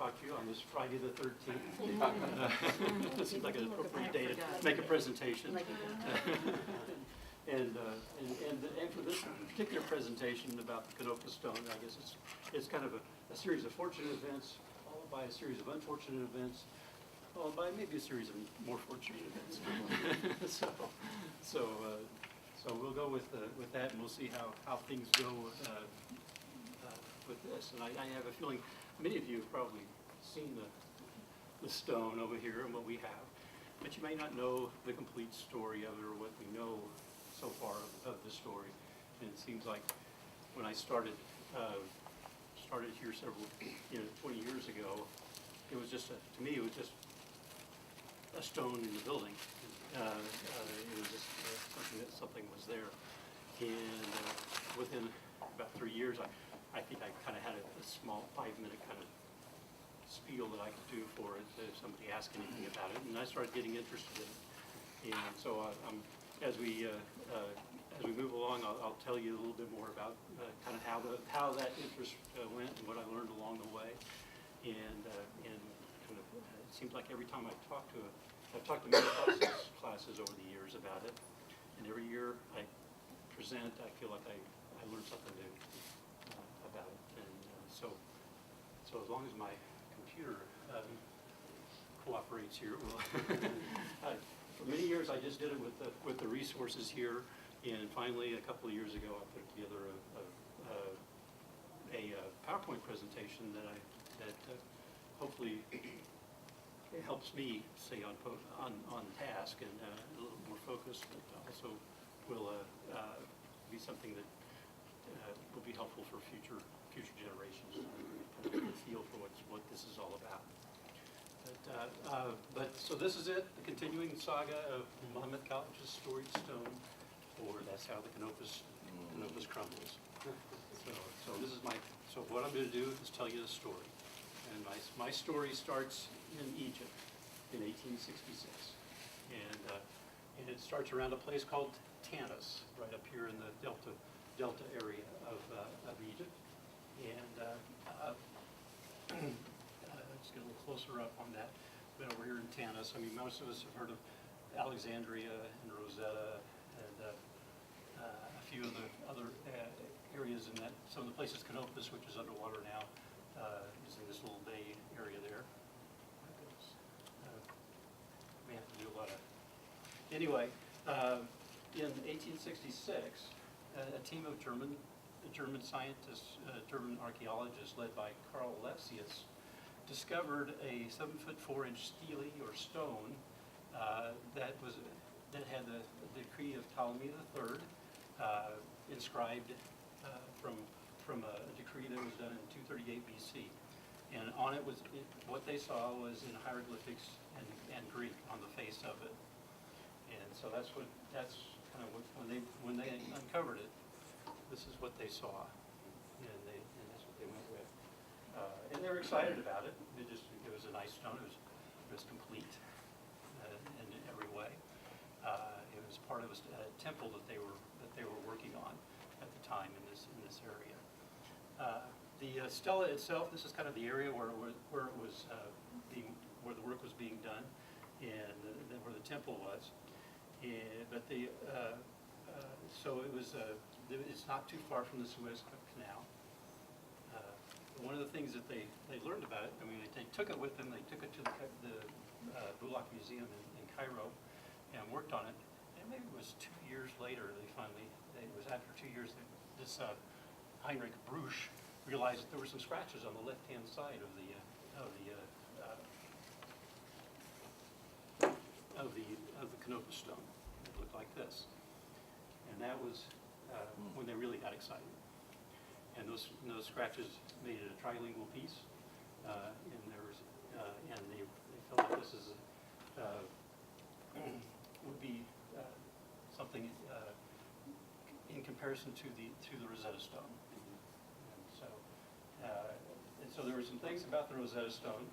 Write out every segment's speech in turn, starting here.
talk to you on this Friday the 13th. It seems like an appropriate day to make a presentation. And for this particular presentation about the Canopa Stone, I guess it's kind of a series of fortunate events, followed by a series of unfortunate events, followed by maybe a series of more fortunate events. So we'll go with that, and we'll see how things go with this. And I have a feeling many of you have probably seen the stone over here and what we have, but you may not know the complete story of it or what we know so far of the story. And it seems like when I started here several, 20 years ago, it was just to me it was just a stone in the building. It was just something was there. And within about 3 years, I think I kind of had a small 5-minute kind of spiel that I could do for it if somebody asked anything about it, and I started getting interested in it. And so as we move along, I'll tell you a little bit more about kind of how that interest went and what I learned along the way. And kind of, it seems like every time I've talked to many classes over the years about it, and every year I present, I feel like I learned something new about it. And so as long as my computer cooperates here, for many years I just did it with the resources here, and finally a couple of years ago I put together a PowerPoint presentation that hopefully it helps me stay on task and a little more focused, but also will be something that will be helpful for future generations to get a feel for what this is all about. But so this is it, the continuing saga of Monmouth College's storied stone, or that's how the Canopus crumbles. So this is so what I'm going to do is tell you the story. And my story starts in Egypt in 1866. And it starts around a place called Tanis, right up here in the Delta area of Egypt. And let's get a little closer up on that. But over here in Tanis, I mean, most of us have heard of Alexandria and Rosetta and a few of the other areas in that. Some of the places, Canopus, which is underwater now, is in this little bay area there. We have to do a lot of. Anyway, in 1866, a team of German scientists, German archaeologists led by Karl Lepsius, discovered a 7-foot 4-inch stele or stone that had the decree of Ptolemy III inscribed from a decree that was done in 238 BC. And on it what they saw was in hieroglyphics and Greek on the face of it. And so that's kind of when they uncovered it, this is what they saw, and that's what they went with. And they were excited about it. It was a nice stone. It was complete in every way. It was part of a temple that they were working on at the time in this area. The stela itself, this is kind of the area where it was where the work was being done, and where the temple was. But so it was. It's not too far from the Suez Canal. One of the things that they learned about it, I mean, they took it with them. They took it to the Bulaq Museum in Cairo and worked on it. And maybe it was 2 years later it was after 2 years that this Heinrich Brugsch realized that there were some scratches on the left-hand side of the Canopus stone. It looked like this, and that was when they really got excited. And those scratches made it a trilingual piece, and they felt that this would be something in comparison to the Rosetta Stone. And so there were some things about the Rosetta Stone.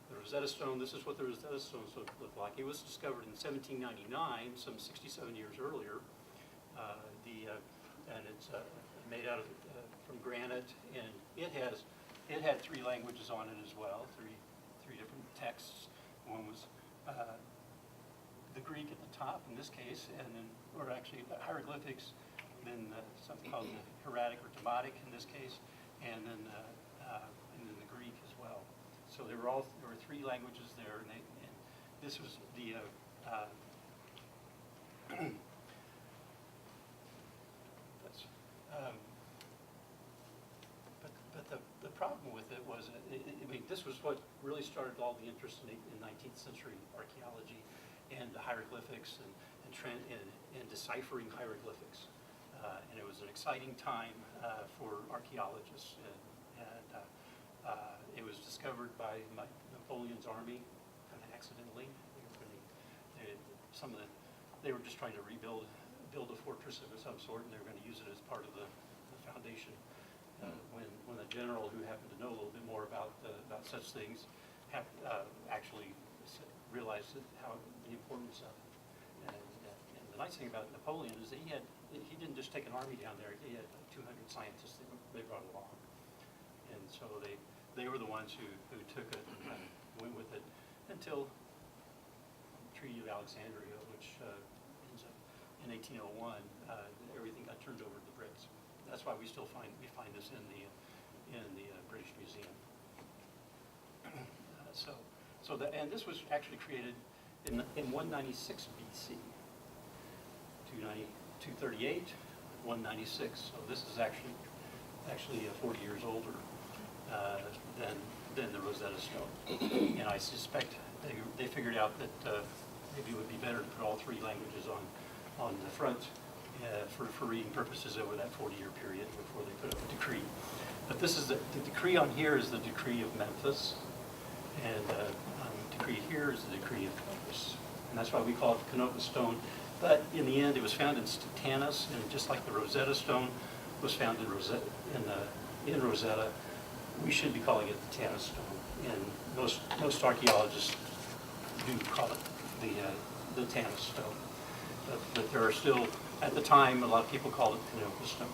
The Rosetta Stone, this is what the Rosetta Stone looked like. It was discovered in 1799, some 67 years earlier. And it's made out of from granite, and it has it had 3 languages on it as well, three different texts. One was the Greek at the top in this case, and then, or actually hieroglyphics, then something called the hieratic or demotic in this case, and then the Greek as well. So there were 3 languages there, and this was the but the problem with it was, I mean, this was what really started all the interest in 19th century archaeology and the hieroglyphics and deciphering hieroglyphics. And it was an exciting time for archaeologists. And it was discovered by Napoleon's army, kind of accidentally. They were just trying to build a fortress of some sort, and they were going to use it as part of the foundation. When a general who happened to know a little bit more about such things actually realized the importance of it. And the nice thing about Napoleon is that he didn't just take an army down there. He had 200 scientists they brought along, and so they were the ones who took it and kind of went with it until the Treaty of Alexandria, which ends up in 1801. Everything got turned over to the Brits. That's why we find this in the British Museum. And this was actually created in 196 BC, 238, 196. So this is actually 40 years older than the Rosetta Stone. And I suspect they figured out that maybe it would be better to put all 3 languages on the front for reading purposes over that 40-year period before they put up a decree. But this is the decree on here is the decree of Memphis, and the decree here is the decree of Canopus. And that's why we call it the Canopus Stone. But in the end, it was found in Stantanus, and just like the Rosetta Stone was found in Rosetta, we should be calling it the Tannis Stone. And most archaeologists do call it the Tannis Stone. But there are still, at the time, a lot of people called it Canopus Stone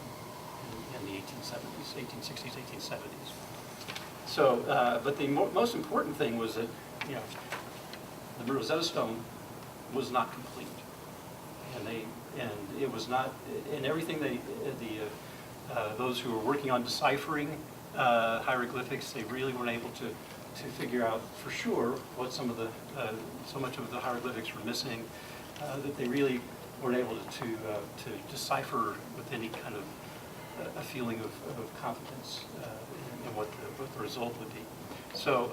in the 1860s, 1870s. So, but the most important thing was that, the Rosetta Stone was not complete, and it was not, and everything those who were working on deciphering hieroglyphics, they really weren't able to figure out for sure what so much of the hieroglyphics were missing, that they really weren't able to decipher with any kind of a feeling of confidence in what the result would be. So,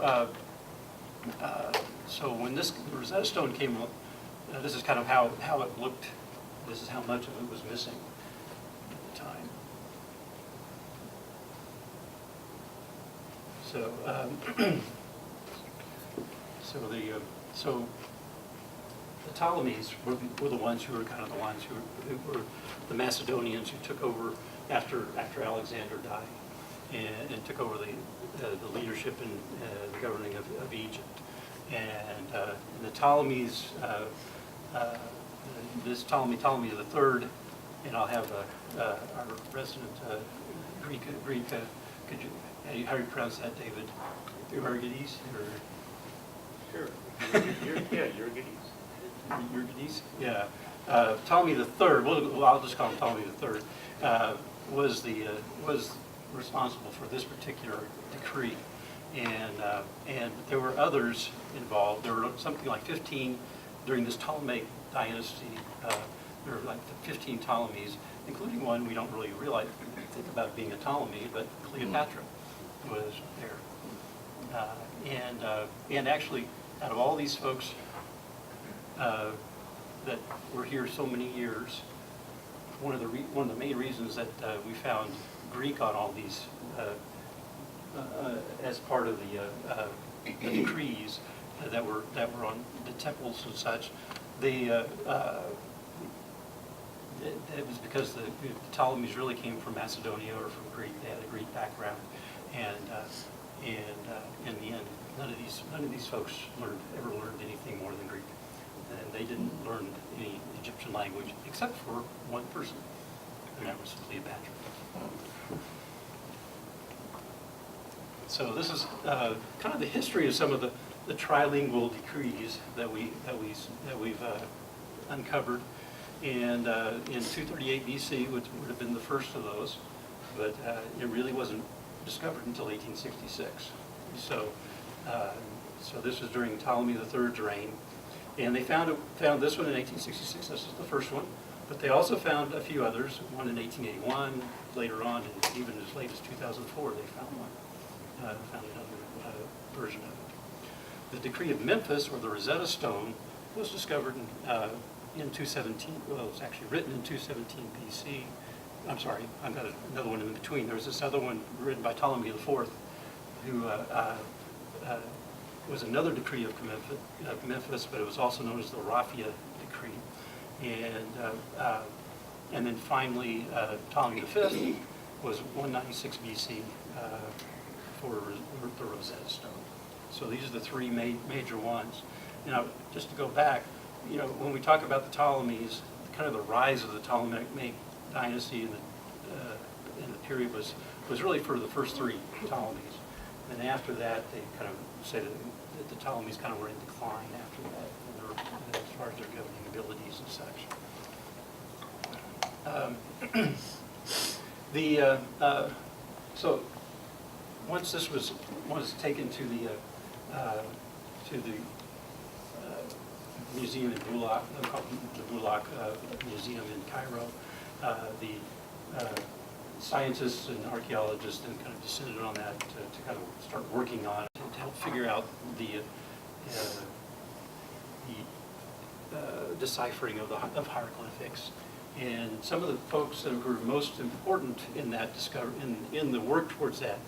so when the Rosetta Stone came up, this is kind of how it looked. This is how much of it was missing at the time. So, so the Ptolemies were the ones who were kind of the ones who were the Macedonians who took over after Alexander died and took over the leadership and the governing of Egypt. And the Ptolemies, this Ptolemy III, and I'll have our resident Greek. Could you, how do you pronounce that, David? Euergetes? Sure. Euergetes. Euergetes? Yeah. Ptolemy III, well, I'll just call him Ptolemy III, was responsible for this particular decree. And there were others involved. There were something like 15 during this Ptolemaic dynasty. There were like 15 Ptolemies, including one we don't really think about being a Ptolemy, but Cleopatra was there. And actually, out of all these folks that were here so many years, one of the main reasons that we found Greek on all these as part of the decrees that were on the temples and such, it was because the Ptolemies really came from Macedonia or from Greek. They had a Greek background, and in the end, none of these folks ever learned anything more than Greek, and they didn't learn any Egyptian language except for one person, and that was Cleopatra. So this is kind of the history of some of the trilingual decrees that we've uncovered. And in 238 BC, which would have been the first of those, but it really wasn't discovered until 1866. So, so this was during Ptolemy III's reign. And they found this one in 1866, this is the first one. But they also found a few others, one in 1881, later on, and even as late as 2004, they found one, found another version of it. The Decree of Memphis, or the Rosetta Stone, was discovered in 217, well, it was actually written in 217 BC. I'm sorry, I've got another one in between. There was this other one written by Ptolemy IV, who was another decree of Memphis, but it was also known as the Raphia Decree. And then finally, Ptolemy V was 196 BC for the Rosetta Stone. So these are the three major ones. Now, just to go back, when we talk about the Ptolemies, kind of the rise of the Ptolemaic dynasty in the period was really for the first three Ptolemies. And then after that, they kind of say that the Ptolemies kind of were in decline after that, as far as their governing abilities and such. So once this was taken to the museum in Bulaq, the Bulaq Museum in Cairo, the scientists and archaeologists then kind of descended on that to kind of start working on it to help figure out the deciphering of hieroglyphics. And some of the folks that were most important in that in the work towards that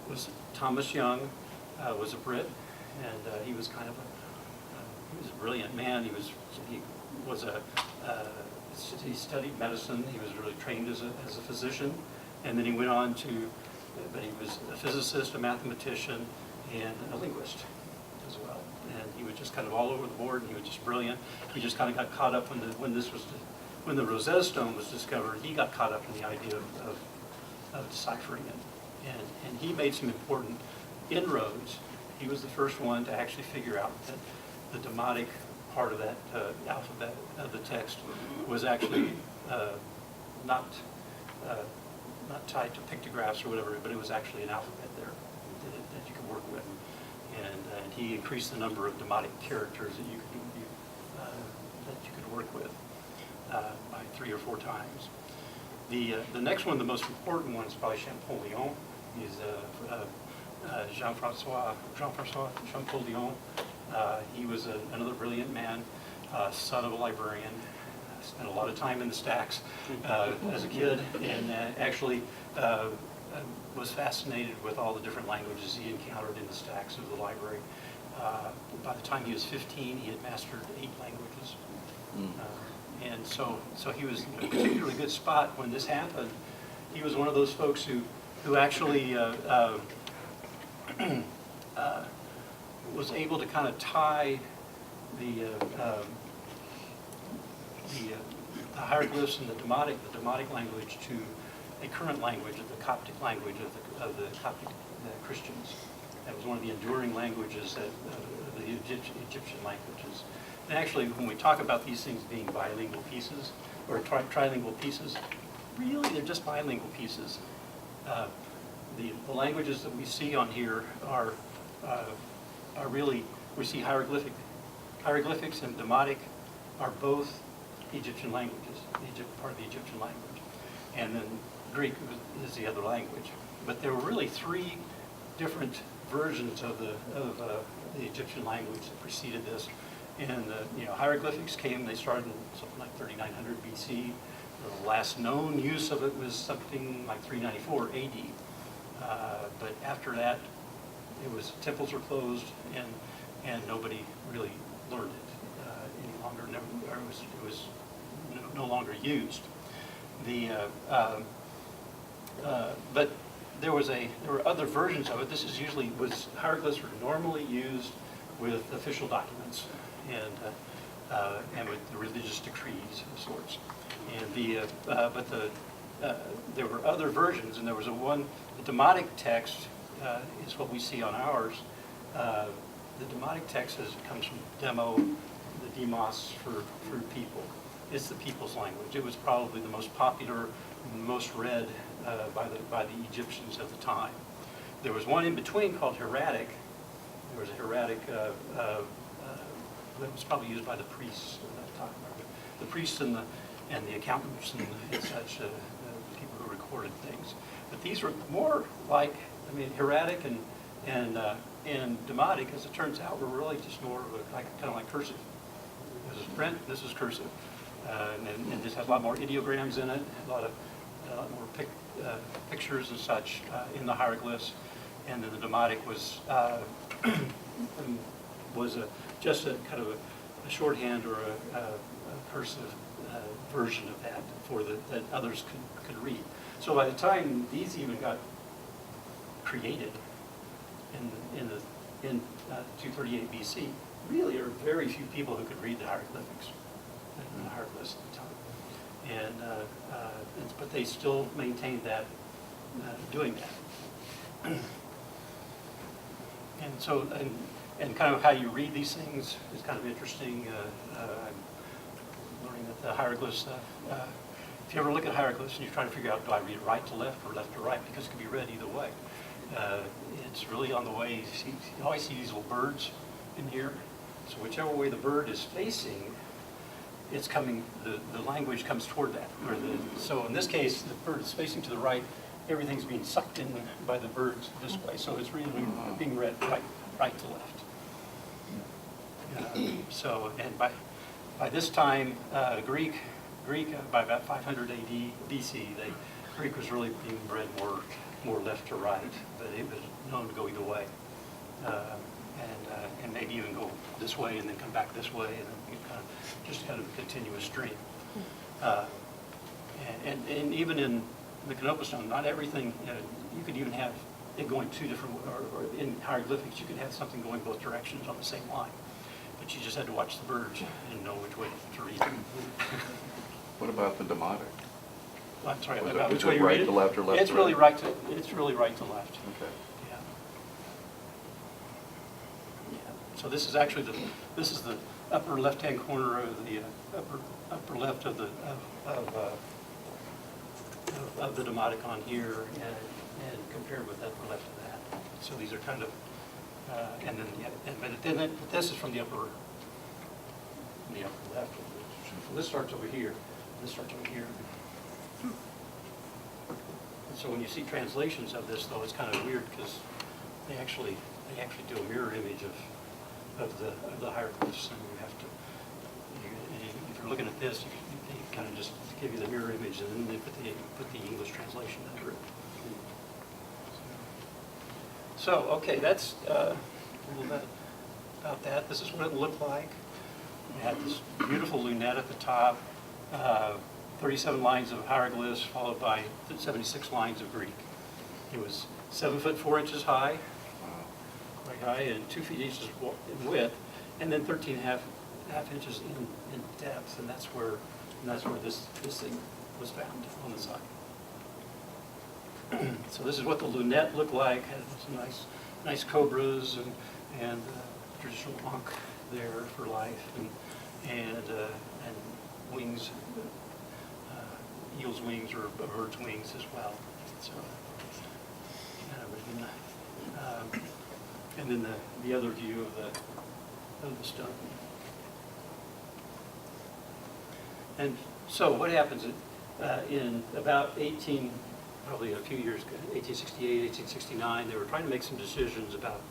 was Thomas Young, was a Brit, and he was kind of he was a brilliant man. He studied medicine. He was really trained as a physician, and then he went on to, but he was a physicist, a mathematician, and a linguist as well. And he was just kind of all over the board, and he was just brilliant. He just kind of got caught up when the Rosetta Stone was discovered. He got caught up in the idea of deciphering it, and he made some important inroads. He was the first one to actually figure out that the Demotic part of that alphabet of the text was actually not tied to pictographs or whatever, but it was actually an alphabet there that you could work with. And he increased the number of Demotic characters that you could work with by 3 or 4 times. The next one, the most important one, is probably Champollion. He's Jean-Francois Champollion. He was another brilliant man, son of a librarian. Spent a lot of time in the stacks as a kid, and actually was fascinated with all the different languages he encountered in the stacks of the library. By the time he was 15, he had mastered 8 languages. And so he was in a particularly good spot when this happened. He was one of those folks who actually was able to kind of tie the hieroglyphs and the Demotic language to a current language, the Coptic language of the Coptic Christians. That was one of the enduring languages of the Egyptian languages. And actually, when we talk about these things being bilingual pieces, or trilingual pieces, really they're just bilingual pieces. The languages that we see on here are really, we see hieroglyphics and Demotic are both Egyptian languages, part of the Egyptian language. And then Greek is the other language. But there were really 3 different versions of the Egyptian language that preceded this. And hieroglyphics they started in something like 3900 BC. The last known use of it was something like 394 AD. But after that, temples were closed, and nobody really learned it any longer. It was no longer used. But there were other versions of it. This is hieroglyphs were normally used with official documents and with the religious decrees of sorts. And there were other versions, and there was the Demotic text is what we see on ours. The Demotic text comes from demo, the demos for people. It's the people's language. It was probably the most popular, most read by the Egyptians at the time. There was one in between called Hieratic. There was a Hieratic that was probably used by the priests at that time. The priests and the accountants and such, the people who recorded things. But these were more like, I mean, Hieratic and Demotic, as it turns out, were really just more of a, kind of like cursive. This is print, this is cursive. And this has a lot more ideograms in it, a lot more pictures and such in the hieroglyphs. And then the Demotic was just a kind of a shorthand or a cursive version of that that others could read. So by the time these even got created in 238 BC, really there were very few people who could read the hieroglyphics and the hieroglyphs at the time. But they still maintained that, doing that. And so, and kind of how you read these things is kind of interesting. I'm learning that the hieroglyphs, if you ever look at hieroglyphs and you try to figure out, do I read right to left or left to right, because it can be read either way. It's really on the way, you always see these little birds in here. So whichever way the bird is facing, it's coming, the language comes toward that. So in this case, the bird is facing to the right, everything's being sucked in by the birds this way. So it's really being read right to left. And by this time, Greek, by about 500 AD BC, Greek was really being read more left to right, but it was known to go either way. And maybe even go this way and then come back this way, and then just kind of a continuous stream. And even in the Canopus stone, not everything, you could even have it going two different, or in hieroglyphics, you could have something going both directions on the same line. But you just had to watch the birds and know which way to read them. What about the Demotic? I'm sorry, Was about it which way you right read it? to left or left It's to really right? It's really right to left. Okay. Yeah. Yeah. So this is actually the upper left-hand corner of the upper left of the Demotic on here, and compared with the upper left of that. So these are kind of, but this is from the upper left. So this starts over here. This starts over here. And so when you see translations of this, though, it's kind of weird because they actually do a mirror image of the hieroglyphs, and you have to. If you're looking at this, they kind of just give you the mirror image, and then they put the English translation under it. So okay, that's a little bit about that. This is what it looked like. We had this beautiful lunette at the top. 37 lines of hieroglyphs followed by 76 lines of Greek. It was 7 foot 4 inches high, quite high, and 2 feet inches in width, and then 13 and a half inches in depth, and that's where this thing was found on the side. So this is what the lunette looked like. Had some nice cobras and traditional ankh there for life, and wings. Eel's wings or a bird's wings as well. So, and then the other view of the stone. And so what happens in about probably a few years, 1868, 1869, they were trying to make some decisions about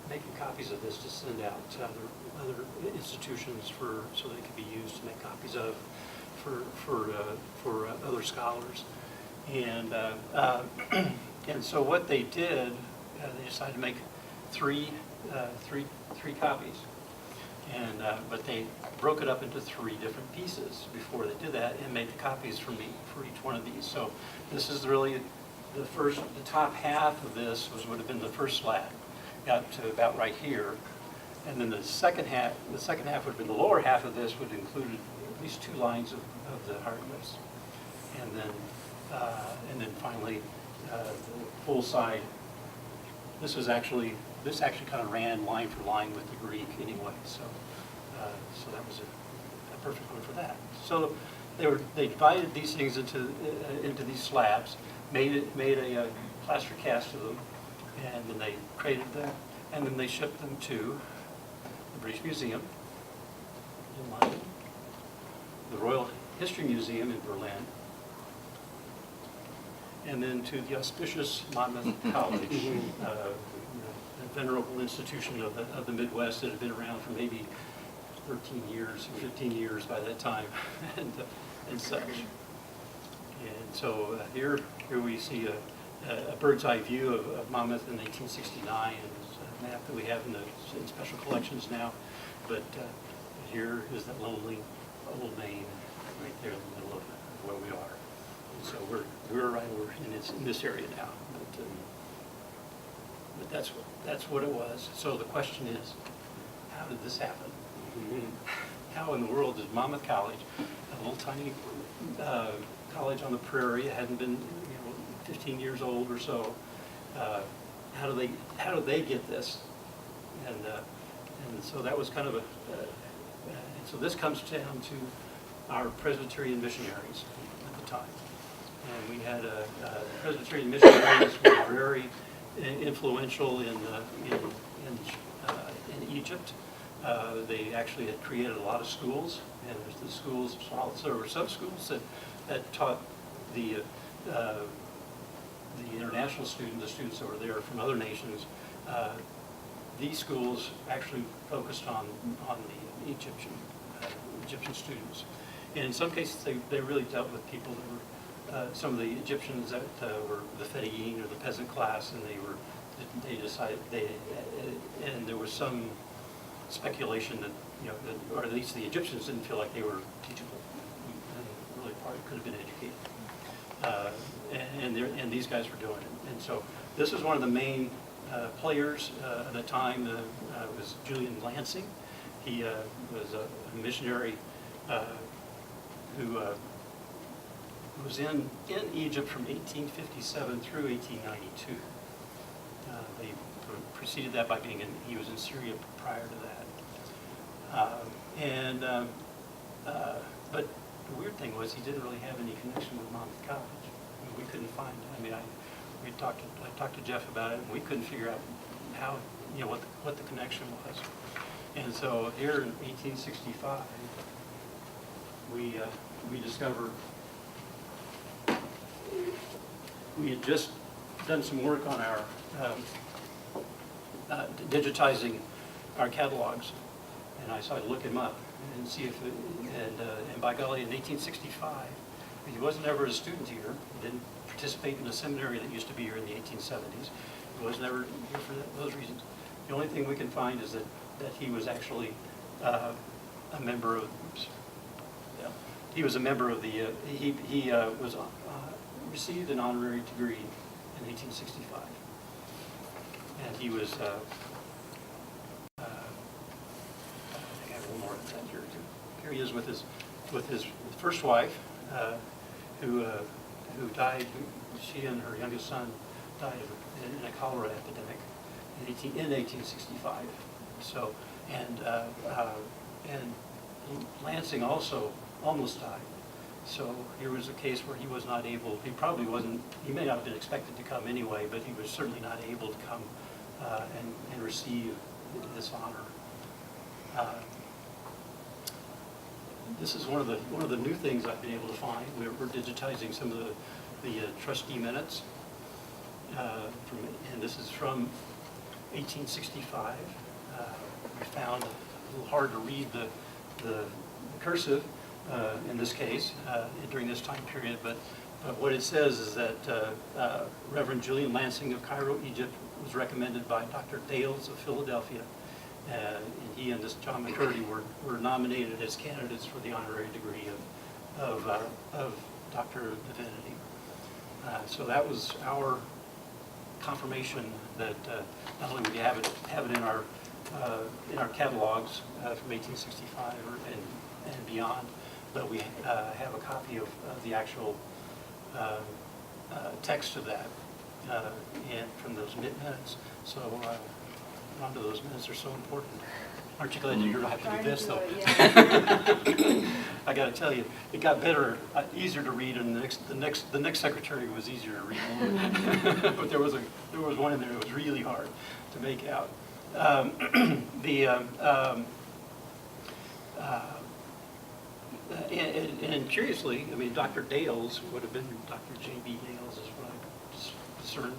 making copies of this to send out to other institutions so they could be used to make copies of for other scholars, and so what they did, they decided to make three copies, but they broke it up into 3 different pieces before they did that, and made the copies for each one of these. So this is really the top half of this would have been the first slab, got to about right here, and then the second half would have been the lower half of this, would include at least 2 lines of the hieroglyphs, and then finally the full side. This actually kind of ran line for line with the Greek anyway, so that was a perfect one for that. So they divided these things into these slabs, made a plaster cast of them, and then they created them, and then they shipped them to the British Museum in London, the Royal History Museum in Berlin, and then to the auspicious Monmouth College, a venerable institution of the Midwest that had been around for maybe 13 years, 15 years by that time, and such. And so here we see a bird's eye view of Monmouth in 1869, and it's a map that we have in special collections now. But here is that lonely old Maine right there in the middle of where we are. And so we're right over in this area now. But that's what it was. So the question is, how did this happen? How in the world did Monmouth College, a little tiny college on the prairie, hadn't been 15 years old or so, how do they get this? And so that was kind of and so this comes down to our Presbyterian missionaries at the time. And we had Presbyterian missionaries who were very influential in Egypt. They actually had created a lot of schools, and the schools, there were sub-schools that taught the international students, the students that were there from other nations. These schools actually focused on the Egyptian students. And in some cases, they really dealt with people that were, some of the Egyptians that were the Fedayeen or the peasant class, and they decided, and there was some speculation that, or at least the Egyptians didn't feel like they were teachable, and really probably could have been educated. And these guys were doing it. And so this was one of the main players at the time, was Julian Lansing. He was a missionary who was in Egypt from 1857 through 1892. They preceded that by he was in Syria prior to that. But the weird thing was he didn't really have any connection with Monmouth College. We couldn't find it. I talked to Jeff about it, and we couldn't figure out how, what the connection was. And so here in 1865, we discovered we had just done some work on our digitizing our catalogs, and I started to look him up and see if it, and by golly, in 1865, he wasn't ever a student here. He didn't participate in a seminary that used to be here in the 1870s. He was never here for those reasons. The only thing we can find is that he was actually a member of. Oops, yeah, he was a member of the. He was received an honorary degree in 1865, and he was. I think I have one more of that here too. Here he is with his first wife, who died. She and her youngest son died in a cholera epidemic in 1865. So, and Lansing also almost died. So here was a case where he was not able. He probably wasn't. He may not have been expected to come anyway, but he was certainly not able to come and receive this honor. This is one of the new things I've been able to find. We're digitizing some of the trustee minutes, and this is from 1865. We found a little hard to read the cursive in this case during this time period, but what it says is that Reverend Julian Lansing of Cairo, Egypt, was recommended by Dr. Dales of Philadelphia. And he and this John McCurdy were nominated as candidates for the honorary degree of Doctor of Divinity. So that was our confirmation that not only would you have it in our catalogs from 1865 and beyond, but we have a copy of the actual text of that. and from those minutes. So onto those minutes are so important. Aren't you glad you don't have to do this, though? I got to tell you, it got better, easier to read, and the next secretary was easier to read. But there was one in there that was really hard to make out. And curiously, I mean, Dr. Dales would have been Dr. J.B. Dales, is what I'm discerned,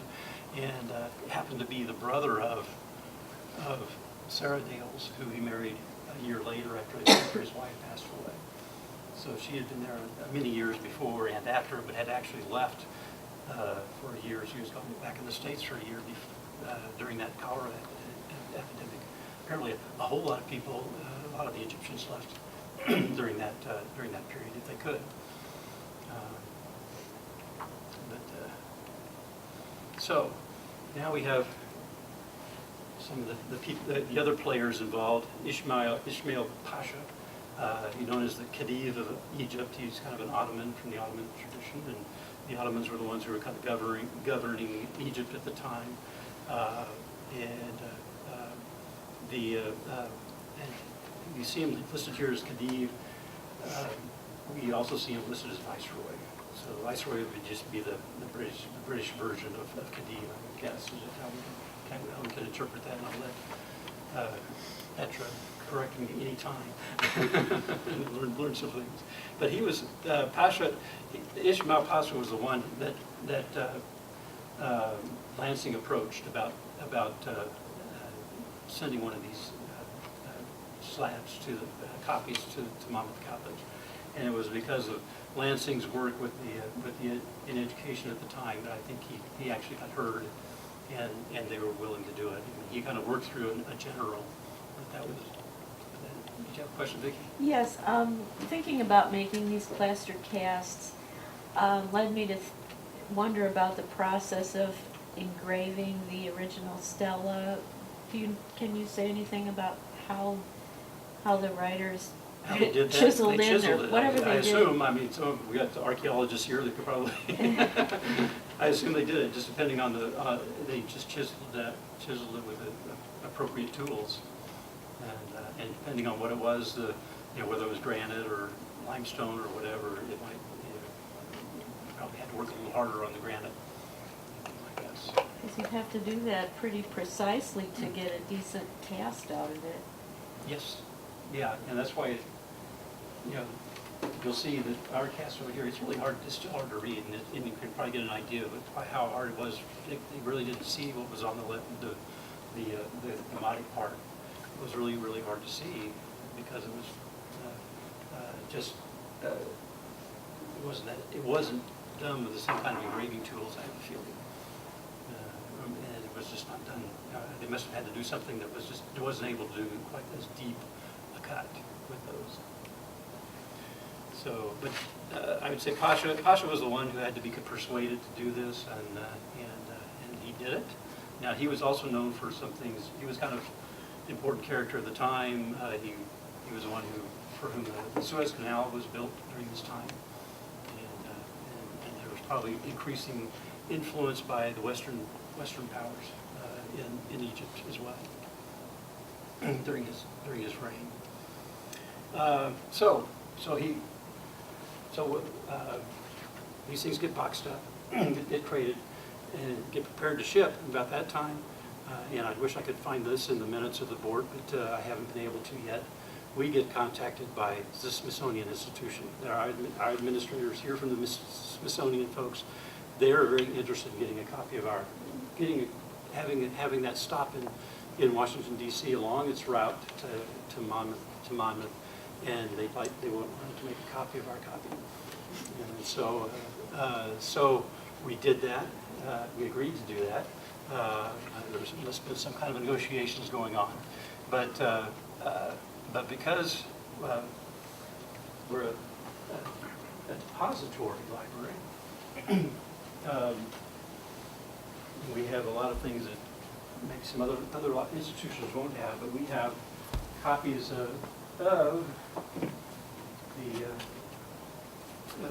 and happened to be the brother of Sarah Dales, who he married a year later after his wife passed away. So she had been there many years before and after, but had actually left for a year. She was going back in the States for a year during that cholera epidemic. Apparently, a whole lot of people, a lot of the Egyptians left during that period if they could. So now we have some of the people, the other players involved. Ismail Pasha, he's known as the Khedive of Egypt. He's kind of an Ottoman from the Ottoman tradition, and the Ottomans were the ones who were kind of governing Egypt at the time. And you see him listed here as Khedive. We also see him listed as Viceroy. So the Viceroy would just be the British version of Khedive, I would guess, is how we can interpret that. And I'll let Petra correct me any time and learn some things. But he was Pasha. Ismail Pasha was the one that Lansing approached about sending one of these slabs to copies to Monmouth College, and it was because of Lansing's work in education at the time that I think he actually got heard, and they were willing to do it. He kind of worked through a general. That was. Did you have a question, Vicki? Yes, thinking about making these plaster casts led me to wonder about the process of engraving the original stela. Can you say anything about how the writers How they did that? chiseled They in chiseled or it. whatever I they did? assume, I mean, we got the archaeologists here that could probably, I assume they did it, just depending on they just chiseled it with appropriate tools. And depending on what it was, whether it was granite or limestone or whatever, it might, probably had to work a little harder on the granite, I guess. Because you'd have to do that pretty precisely to get a decent cast out of it. Yes, yeah, and that's why, you'll see that our cast over here, it's still hard to read, and you can probably get an idea of how hard it was. They really didn't see what was on the Demotic part. It was really, really hard to see because it was it wasn't done with the same kind of engraving tools, I have a feeling. And it was just not done. They must have had to do something that wasn't able to do quite as deep a cut with those. So, but I would say Pasha was the one who had to be persuaded to do this, and he did it. Now, he was also known for some things. He was kind of an important character at the time. He was the one for whom the Suez Canal was built during this time, and there was probably increasing influence by the Western powers in Egypt as well during his reign. These things get boxed up, get crated, and get prepared to ship about that time. And I wish I could find this in the minutes of the board, but I haven't been able to yet. We get contacted by the Smithsonian Institution. Our administrators here from the Smithsonian folks, they're very interested in getting a copy of having that stop in Washington D.C. along its route to Monmouth, and they wanted to make a copy of our copy. And so we did that. We agreed to do that. There must have been some kind of negotiations going on, but because we're a depository library, we have a lot of things that maybe some other institutions won't have, but we have copies of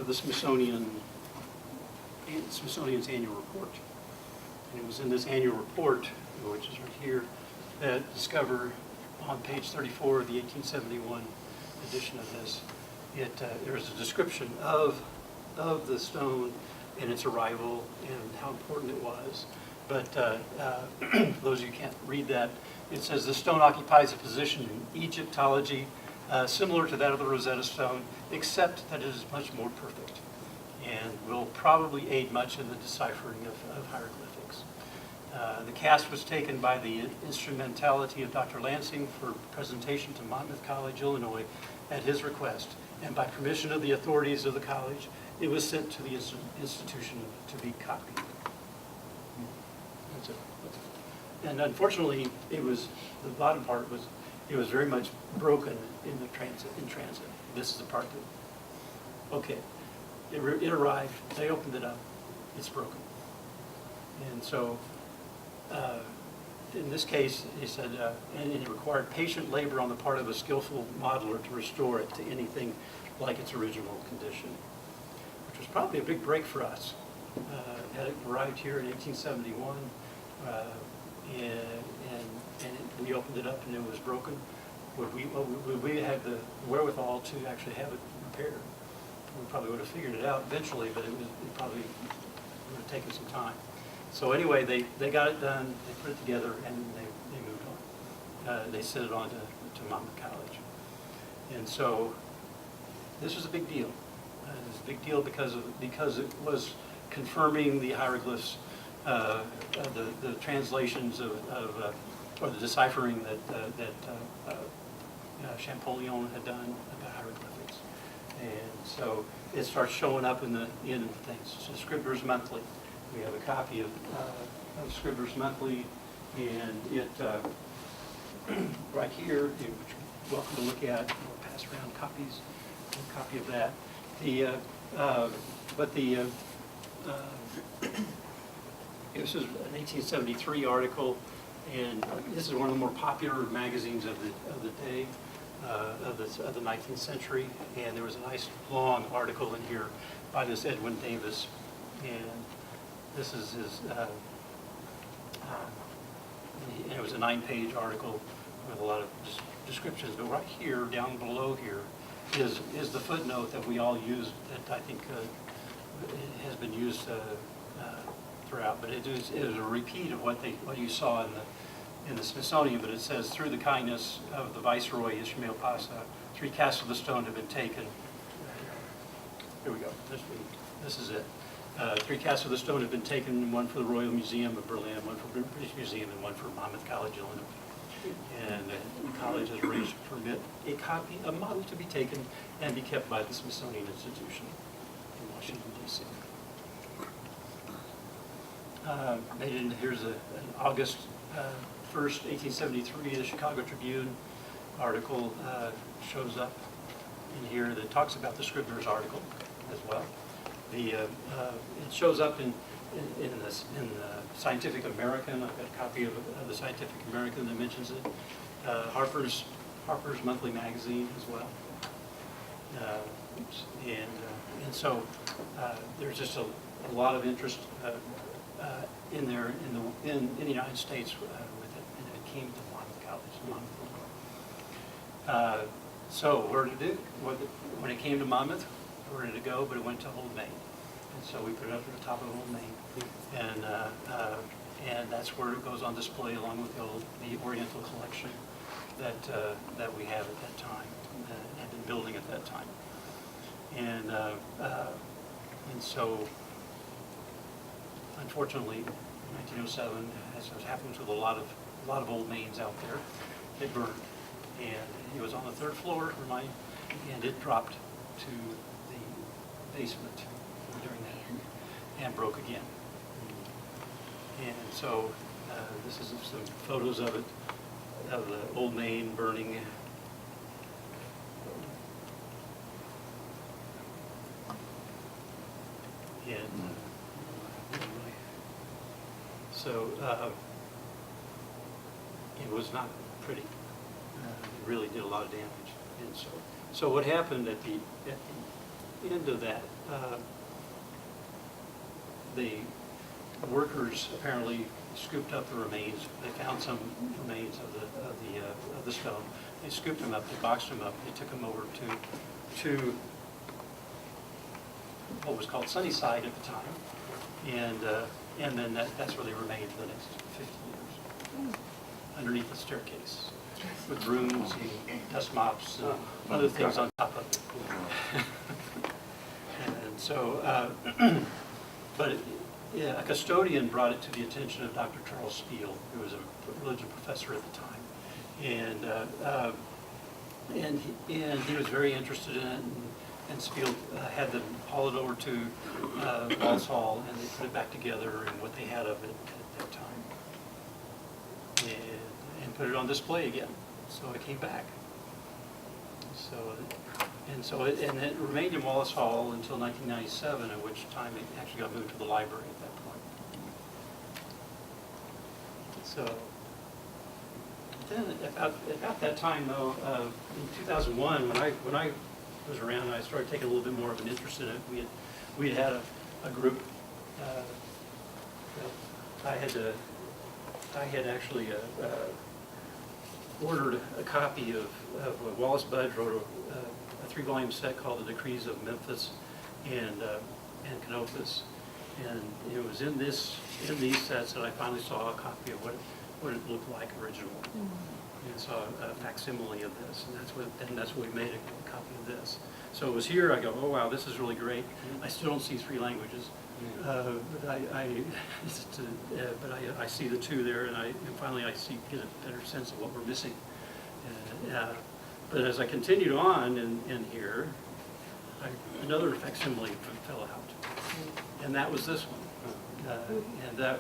the Smithsonian's annual report. And it was in this annual report, which is right here, that discover on page 34 of the 1871 edition of this, there is a description of the stone and its arrival and how important it was. But those of you who can't read that, it says the stone occupies a position in Egyptology similar to that of the Rosetta Stone, except that it is much more perfect and will probably aid much in the deciphering of hieroglyphics. The cast was taken by the instrumentality of Dr. Lansing for presentation to Monmouth College, Illinois, at his request, and by permission of the authorities of the college, it was sent to the institution to be copied. That's it. And unfortunately, the bottom part was very much broken in transit. This is the part that, okay, it arrived, they opened it up, it's broken. And so, in this case, he said, and it required patient labor on the part of a skillful modeler to restore it to anything like its original condition, which was probably a big break for us. Had it arrived here in 1871, and we opened it up and it was broken, would we have the wherewithal to actually have it repaired? We probably would have figured it out eventually, but it probably would have taken some time. So anyway, they got it done, they put it together, and they moved on. They sent it on to Monmouth College. And so this was a big deal. It was a big deal because it was confirming the hieroglyphs, the translations or the deciphering that Champollion had done about hieroglyphics. And so it starts showing up in things. So Scribner's Monthly. We have a copy of Scribner's Monthly, and it right here, which you're welcome to look at. We'll pass around copies. A copy of that. This is an 1873 article, and this is one of the more popular magazines of the day, of the 19th century. And there was a nice long article in here by this Edwin Davis, and this is his. And it was a 9-page article with a lot of descriptions. But right here, down below here, is the footnote that we all use, that I think has been used throughout. But it is a repeat of what you saw in the Smithsonian. But it says, through the kindness of the Viceroy Ismail Pasha, 3 casts of the stone have been taken. Here we go. This is it. 3 casts of the stone have been taken, one for the Royal Museum of Berlin, one for the British Museum, and one for Monmouth College, Illinois. And the college has arranged to permit a model to be taken and be kept by the Smithsonian Institution in Washington, D.C. Here's an August 1st, 1873, the Chicago Tribune article shows up in here that talks about the Scribner's article as well. It shows up in the Scientific American. I've got a copy of the Scientific American that mentions it. Harper's Monthly Magazine as well. And so there's just a lot of interest in there in the United States with it, and it came to Monmouth College. So where did it? When it came to Monmouth, where did it go? But it went to Old Main, and so we put it up at the top of Old Main, and that's where it goes on display along with the Oriental collection that we have at that time, had been building at that time, and so unfortunately, in 1907, as has happened with a lot of Old Mains out there, they burned, and it was on the 3rd floor, and it dropped to the basement during that, and broke again. And so this is some photos of it, of the Old Main burning. And so it was not pretty. It really did a lot of damage. And so what happened at the end of that, workers apparently scooped up the remains. They found some remains of the stone. They scooped them up, they boxed them up, they took them over to what was called Sunnyside at the time, and then that's where they remained for the next 50 years, underneath the staircase, with brooms and dust mops and other things on top of it. And so, but yeah, a custodian brought it to the attention of Dr. Charles Spiel, who was a religion professor at the time, and he was very interested in it. And Spiel had them haul it over to Wallace Hall, and they put it back together and what they had of it at that time, and put it on display again. So it came back. So it remained in Wallace Hall until 1997, at which time it actually got moved to the library at that point. So then about that time though, in 2001, when I was around and I started taking a little bit more of an interest in it, we had a group. I had actually ordered a copy of Wallace Budge wrote a 3-volume set called The Decrees of Memphis and Canopus, and it was in these sets that I finally saw a copy of what it looked like originally. And saw a facsimile of this, and that's what we made a copy of this. So it was here. I go, oh wow, this is really great. I still don't see 3 languages, but I see the 2 there, and finally I get a better sense of what we're missing. But as I continued on in here, another facsimile fell out, and that was this one, and that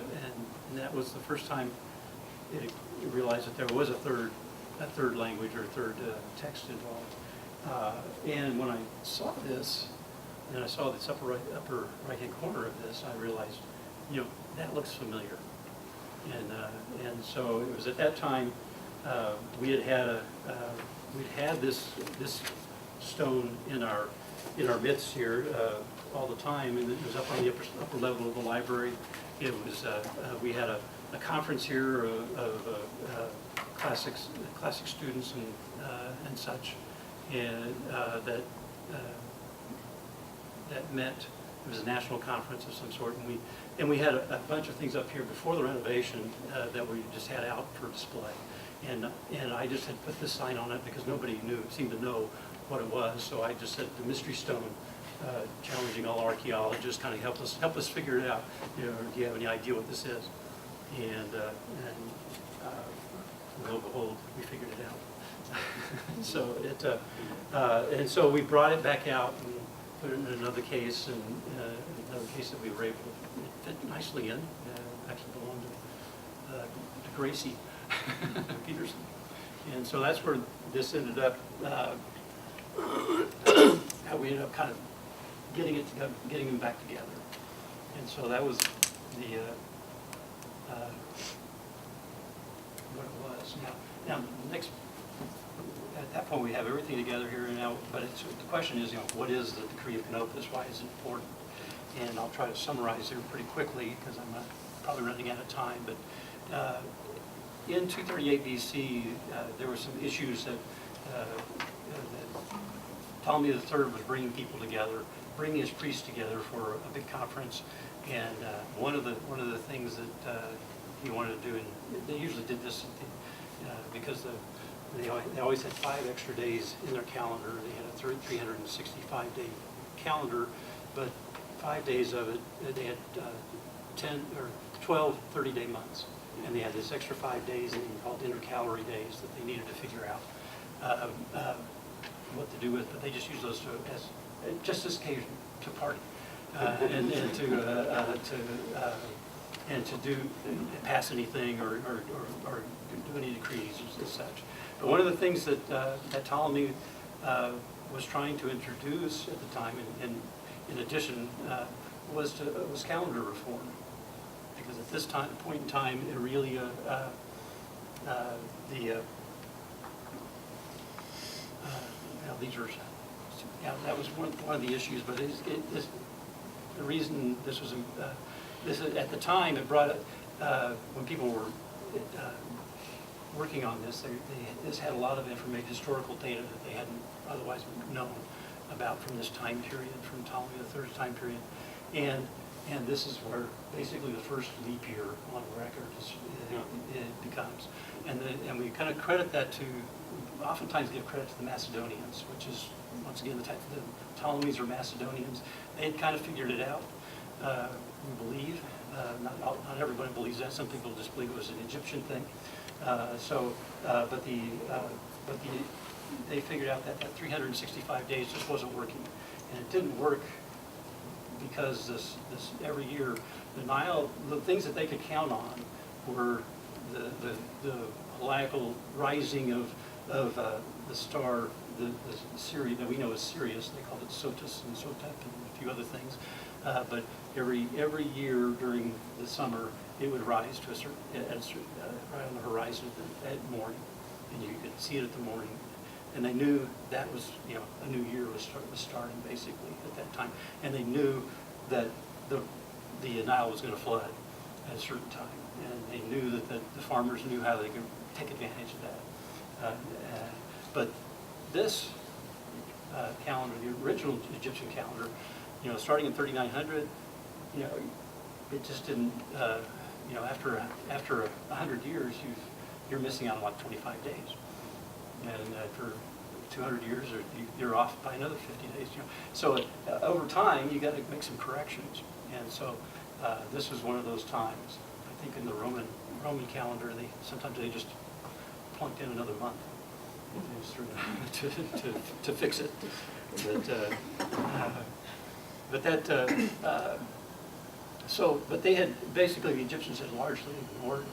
was the first time it realized that there was a third language or a third text involved. And when I saw this, and I saw this upper right-hand corner of this, I realized, that looks familiar. And so it was at that time we'd had this stone in our midst here all the time, and it was up on the upper level of the library. It was we had a conference here of classic students and such, and that met. It was a national conference of some sort, and we had a bunch of things up here before the renovation that we just had out for display, and I just had put this sign on it because nobody seemed to know what it was, so I just said the Mystery Stone. Challenging all archaeologists, kind of help us figure it out. Do you have any idea what this is? And lo and behold, we figured it out. So and so we brought it back out and put it in another case, and another case that we were able to fit nicely in. Actually belonged to Gracie Peterson, and so that's where this ended up. How we ended up kind of getting them back together, and so that was what it was. Now next, at that point we have everything together here now. But the question is, what is the Decree of Canopus? Why is it important? And I'll try to summarize here pretty quickly because I'm probably running out of time. But in 238 BC, there were some issues that Ptolemy III was bringing people together, bringing his priests together for a big conference, and one of the things that he wanted to do, and they usually did this because they always had 5 extra days in their calendar. They had a 365-day calendar, but 5 days of it, they had 12 30-day months, and they had this extra 5 days called intercalary days that they needed to figure out what to do with, but they just use those as just this occasion to party and to pass anything or do any decrees and such. But one of the things that Ptolemy was trying to introduce at the time, and in addition, was calendar reform, because at this point in time, Aurelia, that was one of the issues. But the reason this was this is, at the time, it brought, when people were working on this, this had a lot of information, historical data that they hadn't otherwise known about from this time period, from Ptolemy III's time period. And this is where basically the first leap year on record it becomes. And we kind of credit that to, oftentimes give credit to the Macedonians, which is, once again, the Ptolemies are Macedonians. They had kind of figured it out, we believe. Not everybody believes that. Some people just believe it was an Egyptian thing. But they figured out that 365 days just wasn't working. And it didn't work because this every year, the Nile, the things that they could count on were the heliacal rising of the star, the Sirius, that we know as Sirius. They called it Sotus and Sotep and a few other things. But every year during the summer, it would rise to a certain, right on the horizon at morning, and you could see it at the morning. And they knew that was, a new year was starting basically at that time. And they knew that the Nile was going to flood at a certain time. And they knew that the farmers knew how they could take advantage of that. But this calendar, the original Egyptian calendar, starting in 3900, it just didn't, after 100 years, you're missing out on like 25 days. And after 200 years, you're off by another 50 days. So over time, you got to make some corrections. And so this was one of those times. I think in the Roman calendar, sometimes they just plunked in another month to fix it. But they had basically, the Egyptians had largely ignored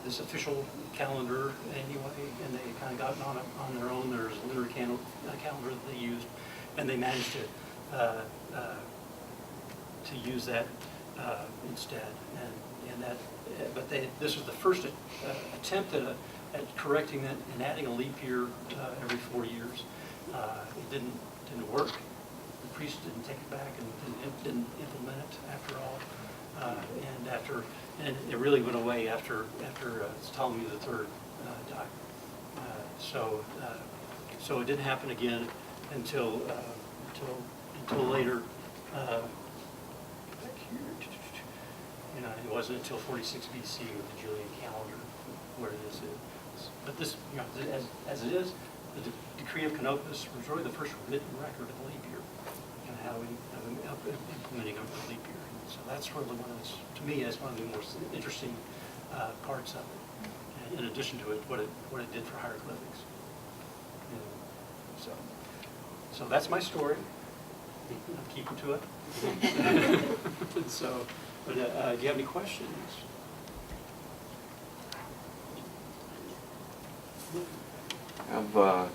this official calendar anyway, and they kind of gotten on their own. There's a lunar calendar that they used, and they managed to use that instead. This was the first attempt at correcting that and adding a leap year every 4 years. It didn't work. The priests didn't take it back and didn't implement it after all. And it really went away after Ptolemy III died. So it didn't happen again until later. It wasn't until 46 BC with the Julian calendar where this is. But this, as it is, the Decree of Canopus was really the first written record of leap year and how we implementing a leap year. So that's really one of to me, that's one of the most interesting parts of it. In addition to what it did for hieroglyphics. So that's my story. I'm keeping to it. So, but, do you have any questions? Have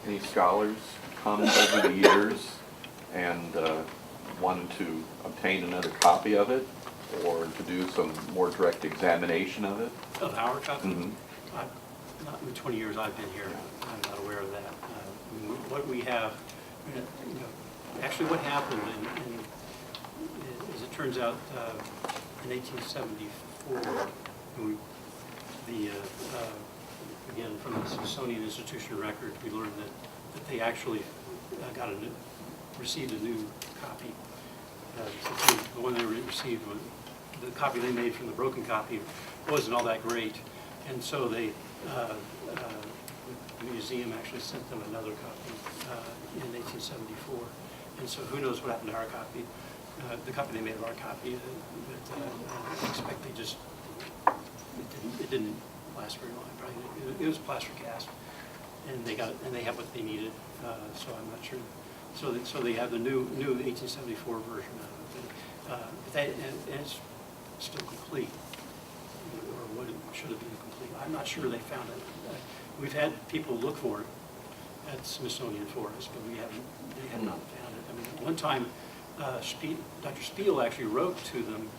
any scholars come over the years and wanted to obtain another copy of it, or to do some more direct examination of it? Of our copy? Mm-hmm. Not in the 20 years I've been here, I'm not aware of that. What we have, actually what happened, as it turns out, in 1874, again, from the Smithsonian Institution records, we learned that they actually received a new copy. The one they received, the copy they made from the broken copy wasn't all that great, and so the museum actually sent them another copy in 1874. And so who knows what happened to our copy, the copy they made of our copy, but I expect they just, it didn't last very long. Probably, it was plaster cast, and they have what they needed, so I'm not sure. So they have the new 1874 version of it, and it's still complete, or what it should have been complete. I'm not sure they found it. We've had people look for it at Smithsonian for us, but they have not found it. I mean, one time, Dr. Spiel actually wrote to them,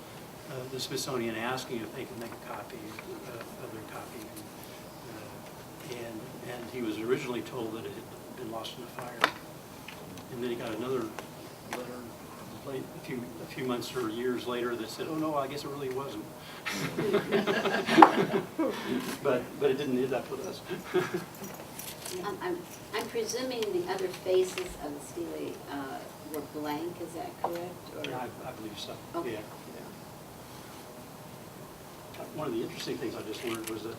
the Smithsonian, asking if they could make a copy of their copy, and he was originally told that it had been lost in a fire, and then he got another letter a few months or years later that said, oh no, I guess it really wasn't. But it didn't end up with us. I'm presuming the other faces of the stele were blank, is that correct? Or- Yeah, I believe so, Okay. yeah. One of the interesting things I just learned was that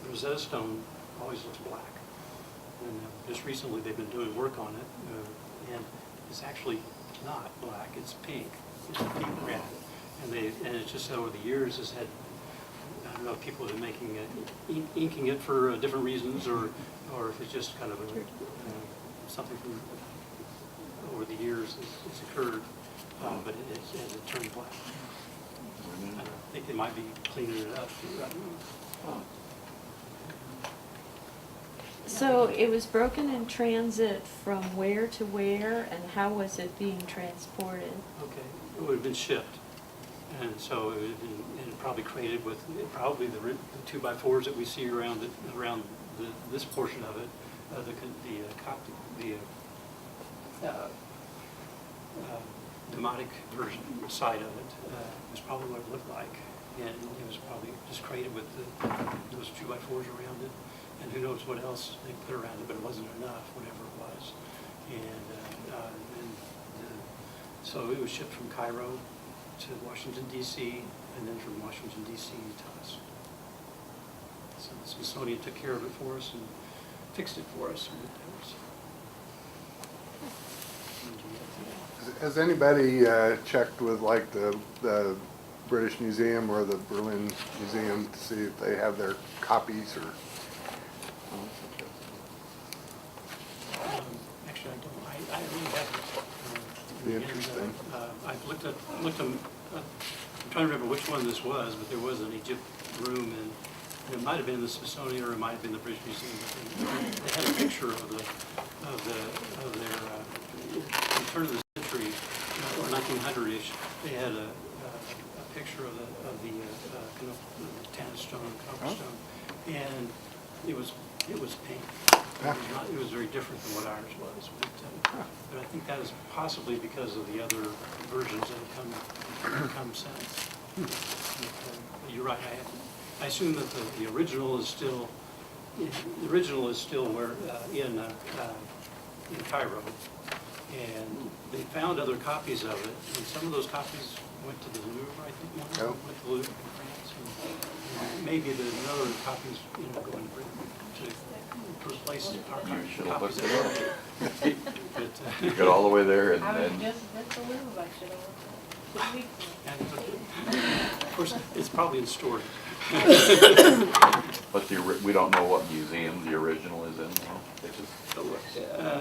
the Rosetta Stone always looks black. And just recently, they've been doing work on it, and it's actually not black, it's pink. It's a pink red. And it's just over the years has had, I don't know if people have been making it, inking it for different reasons, or if it's just kind of something from over the years it's occurred, but it has turned black. I think they might be cleaning it up. So it was broken in transit from where to where, and how was it being transported? Okay, it would have been shipped, and so it would have been, and probably created with probably the 2x4s that we see around this portion of it, demotic version side of it was probably what it looked like, and it was probably just created with those 2x4s around it, and who knows what else they put around it, but it wasn't enough, whatever it was, so it was shipped from Cairo to Washington D.C. and then from Washington D.C. to us. So the Smithsonian took care of it for us and fixed it for us. Has anybody checked with like the British Museum or the Berlin Museum to see if they have their copies or? Actually, I don't. I really haven't. Be interesting. I've looked at. I'm trying to remember which one this was, but there was an Egypt room, and it might have been the Smithsonian or it might have been the British Museum. But they had a picture of their in turn of the century or 1900-ish. They had a picture of the Tannis stone, copper stone, and it was pink. It was very different than what ours was, but I think that is possibly because of the other versions that have come since. But you're right. I assume that the original is still where in Cairo, and they found other copies of it, and some of those copies went to the Louvre. I think one of them went to the Louvre in France, and maybe the other copies going to replace our You should have copies. looked it up. But, You got all the way there and I was then, just at the Louvre, I should have looked at it. and of course, it's probably in storage. but we don't know what museum the original is in, though. It's just-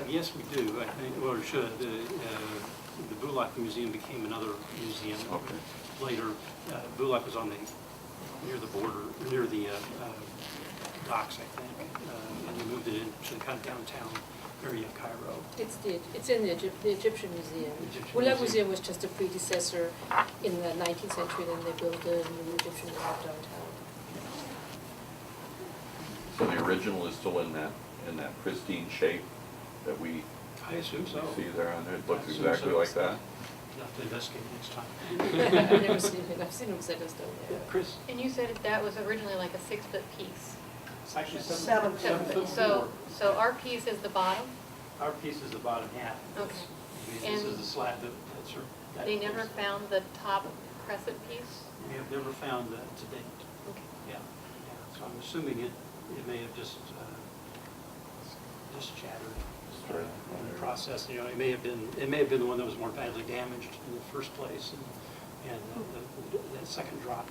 Yes, we do, I think, or should. The Bulak Museum became another museum. Okay. Later, Bulak was near the border, near the docks, I think, and they moved it into the kind of downtown area of Cairo. It's in the Egyptian Museum. Egyptian Bulak Museum. Museum was just a predecessor in the 19th century, then they built a new Egyptian museum downtown. So the original is still in that pristine shape that we I assume so. see there on there? It looks I assume exactly so. like that? You'll have to investigate next time. I've never seen it, I've seen them set as stone, Yeah, yeah. Chris? And you said that was originally like a 6-foot piece. It's actually 7 foot. So our piece is the bottom? Our piece is the bottom half. Okay. This is And the slab that They never found the top crescent piece? We have never found that to date. Okay. Yeah. So I'm assuming it may have just shattered in the process. It may have been the one that was more badly damaged in the first place, and that second drop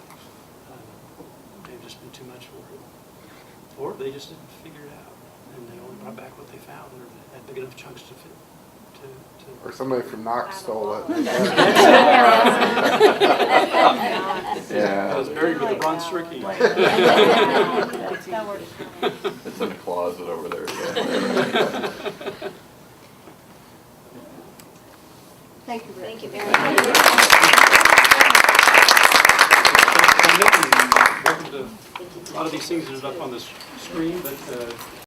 may have just been too much for it, or they just didn't figure it out, and they only brought back what they found, or had big enough chunks to fit. Or somebody from Knox stole it. Yeah. It was buried with the bronze circuit. That's how we're It's in a closet over there. Yeah. Thank you very much. Welcome to, a lot of these things ended up on the screen, but